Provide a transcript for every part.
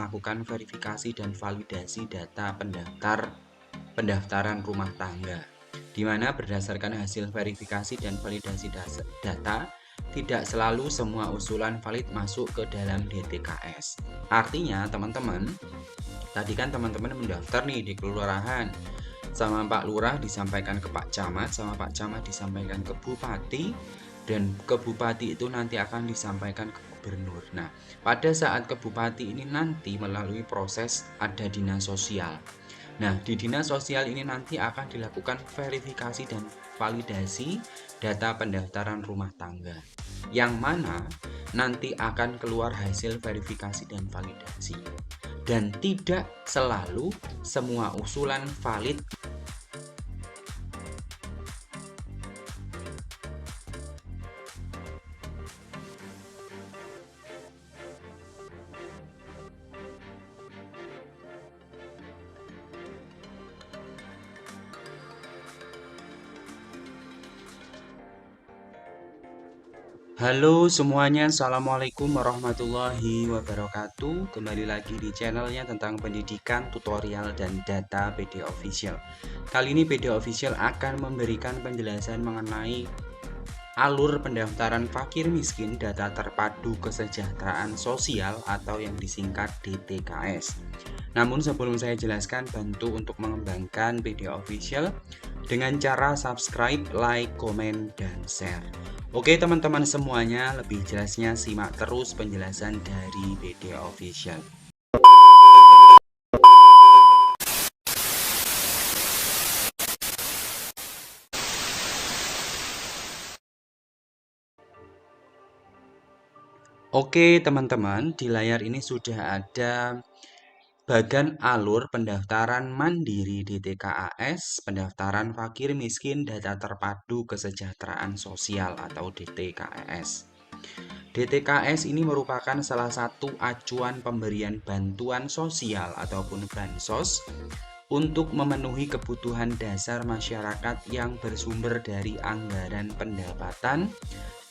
melakukan verifikasi dan validasi data pendaftaran rumah tangga, di mana berdasarkan hasil verifikasi dan validasi data, tidak selalu semua usulan valid masuk ke dalam DTKS. Artinya teman-teman, tadi kan teman-teman mendaftar nih di kelurahan, sama Pak Lurah disampaikan ke Pak Camat, sama Pak Camat disampaikan ke Bupati, dan ke Bupati itu nanti akan disampaikan ke Gubernur. Nah, pada saat ke Bupati ini nanti melalui proses ada dinas sosial. Nah, di dinas sosial ini nanti akan dilakukan verifikasi dan validasi data pendaftaran rumah tangga, yang mana nanti akan keluar hasil verifikasi dan validasi. Dan tidak selalu semua usulan valid. Halo semuanya, Assalamualaikum warahmatullahi wabarakatuh. Kembali lagi di channelnya tentang pendidikan, tutorial, dan data PD Official. Kali ini PD Official akan memberikan penjelasan mengenai alur pendaftaran fakir miskin data terpadu kesejahteraan sosial atau yang disingkat DTKS. Namun sebelum saya jelaskan, bantu untuk mengembangkan PD Official dengan cara subscribe, like, komen, dan share. Oke teman-teman semuanya, lebih jelasnya simak terus penjelasan dari PD Official. Oke teman-teman, di layar ini sudah ada bagan alur pendaftaran mandiri DTKAS, pendaftaran fakir miskin data terpadu kesejahteraan sosial atau DTKS. DTKS ini merupakan salah satu acuan pemberian bantuan sosial ataupun bansos untuk memenuhi kebutuhan dasar masyarakat yang bersumber dari anggaran pendapatan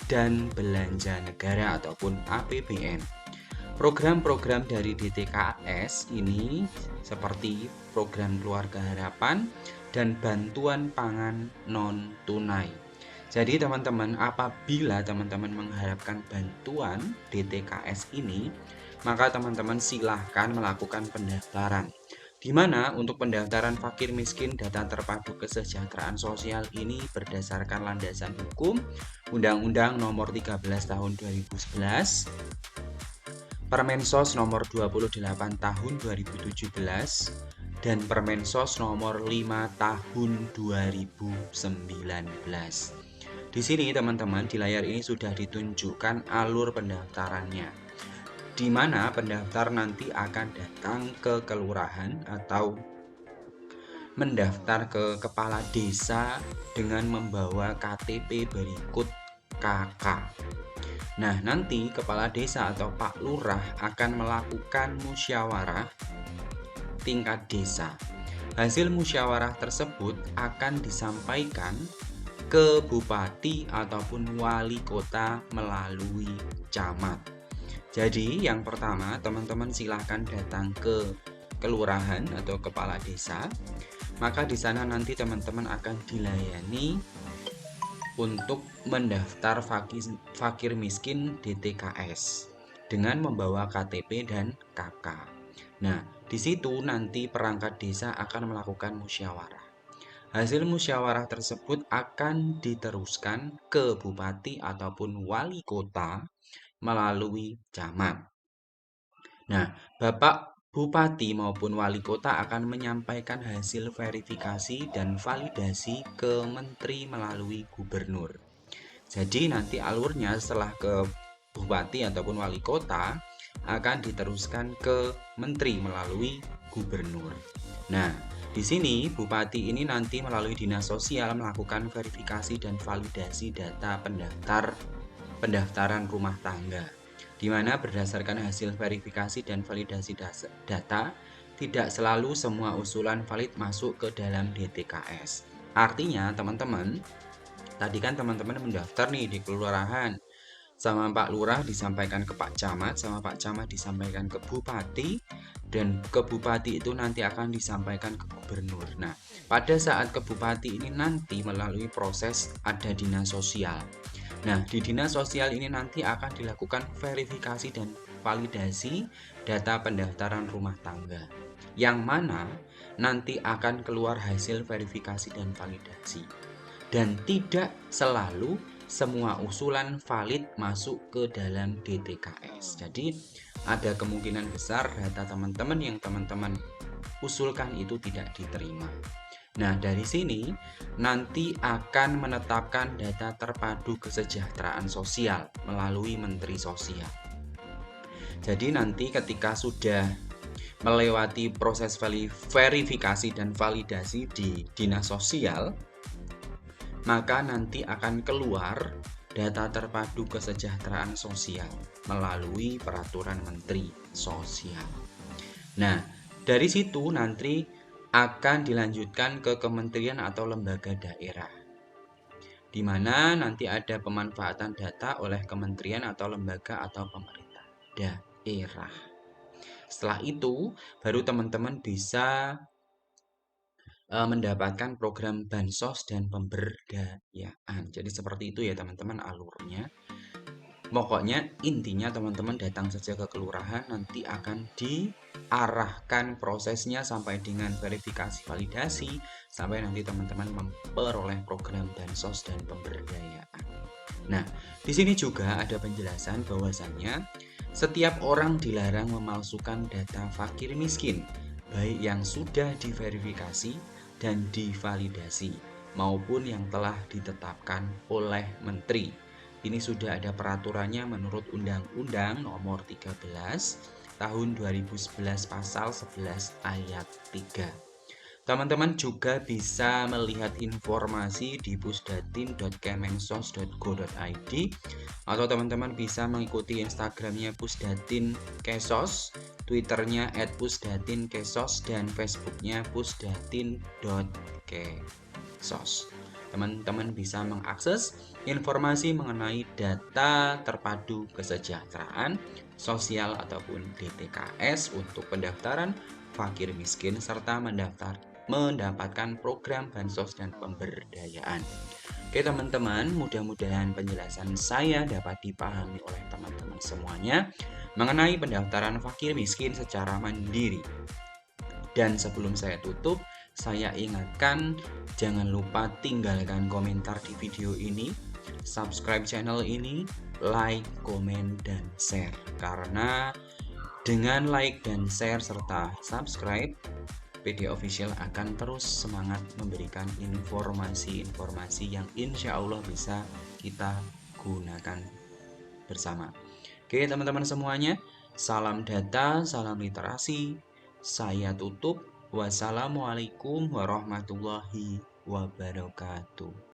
dan belanja negara ataupun APBN. Program-program dari DTKS ini seperti program Keluarga Harapan dan bantuan pangan non-tunai. Jadi teman-teman, apabila teman-teman mengharapkan bantuan DTKS ini, maka teman-teman silahkan melakukan pendaftaran. Di mana untuk pendaftaran fakir miskin data terpadu kesejahteraan sosial ini berdasarkan landasan hukum Undang-Undang Nomor 13 Tahun 2011, Permensos Nomor 28 Tahun 2017, dan Permensos Nomor 5 Tahun 2019. Di sini teman-teman, di layar ini sudah ditunjukkan alur pendaftarannya, di mana pendaftar nanti akan datang ke kelurahan atau mendaftar ke kepala desa dengan membawa KTP berikut KK. Nah, nanti kepala desa atau Pak Lurah akan melakukan musyawarah tingkat desa. Hasil musyawarah tersebut akan disampaikan ke bupati ataupun wali kota melalui camat. Jadi, yang pertama, teman-teman silahkan datang ke kelurahan atau kepala desa. Maka di sana nanti teman-teman akan dilayani untuk mendaftar fakir miskin DTKS dengan membawa KTP dan KK. Nah, di situ nanti perangkat desa akan melakukan musyawarah. Hasil musyawarah tersebut akan diteruskan ke bupati ataupun wali kota melalui camat. Nah, Bapak Bupati maupun wali kota akan menyampaikan hasil verifikasi dan validasi ke menteri melalui gubernur. Jadi nanti alurnya setelah ke bupati ataupun wali kota akan diteruskan ke menteri melalui gubernur. Nah, di sini bupati ini nanti melalui dinas sosial melakukan verifikasi dan validasi data pendaftaran rumah tangga, di mana berdasarkan hasil verifikasi dan validasi data, tidak selalu semua usulan valid masuk ke dalam DTKS. Artinya teman-teman, tadi kan teman-teman mendaftar nih di kelurahan, sama Pak Lurah disampaikan ke Pak Camat, sama Pak Camat disampaikan ke Bupati, dan ke bupati itu nanti akan disampaikan ke gubernur. Nah, pada saat ke bupati ini nanti melalui proses ada dinas sosial. Nah, di dinas sosial ini nanti akan dilakukan verifikasi dan validasi data pendaftaran rumah tangga, yang mana nanti akan keluar hasil verifikasi dan validasi. Dan tidak selalu semua usulan valid masuk ke dalam DTKS. Jadi ada kemungkinan besar data teman-teman yang teman-teman usulkan itu tidak diterima. Nah, dari sini nanti akan menetapkan data terpadu kesejahteraan sosial melalui Menteri Sosial. Jadi nanti ketika sudah melewati proses verifikasi dan validasi di dinas sosial, maka nanti akan keluar data terpadu kesejahteraan sosial melalui peraturan Menteri Sosial. Nah, dari situ nanti akan dilanjutkan ke kementerian atau lembaga daerah, di mana nanti ada pemanfaatan data oleh kementerian atau lembaga atau pemerintah daerah. Setelah itu, baru teman-teman bisa mendapatkan program bansos dan pemberdayaan. Jadi seperti itu ya teman-teman alurnya. Pokoknya intinya teman-teman datang saja ke kelurahan, nanti akan diarahkan prosesnya sampai dengan verifikasi validasi, sampai nanti teman-teman memperoleh program bansos dan pemberdayaan. Nah, di sini juga ada penjelasan bahwasannya setiap orang dilarang memalsukan data fakir miskin, baik yang sudah diverifikasi dan divalidasi maupun yang telah ditetapkan oleh menteri. Ini sudah ada peraturannya menurut Undang-Undang Nomor 13 Tahun 2011 Pasal 11 Ayat 3. Teman-teman juga bisa melihat informasi di pusdatin.kemensos.go.id, atau teman-teman bisa mengikuti Instagramnya Pusdatin Kesos, Twitternya @pusdatinkesos, dan Facebooknya pusdatin.kesos. Teman-teman bisa mengakses informasi mengenai data terpadu kesejahteraan sosial ataupun DTKS untuk pendaftaran fakir miskin serta mendapatkan program bansos dan pemberdayaan. Oke teman-teman, mudah-mudahan penjelasan saya dapat dipahami oleh teman-teman semuanya mengenai pendaftaran fakir miskin secara mandiri. Dan sebelum saya tutup, saya ingatkan jangan lupa tinggalkan komentar di video ini, subscribe channel ini, like, komen, dan share. Karena dengan like dan share serta subscribe, PD Official akan terus semangat memberikan informasi-informasi yang insya Allah bisa kita gunakan bersama. Oke teman-teman semuanya, salam data, salam literasi. Saya tutup. Wassalamualaikum warahmatullahi wabarakatuh.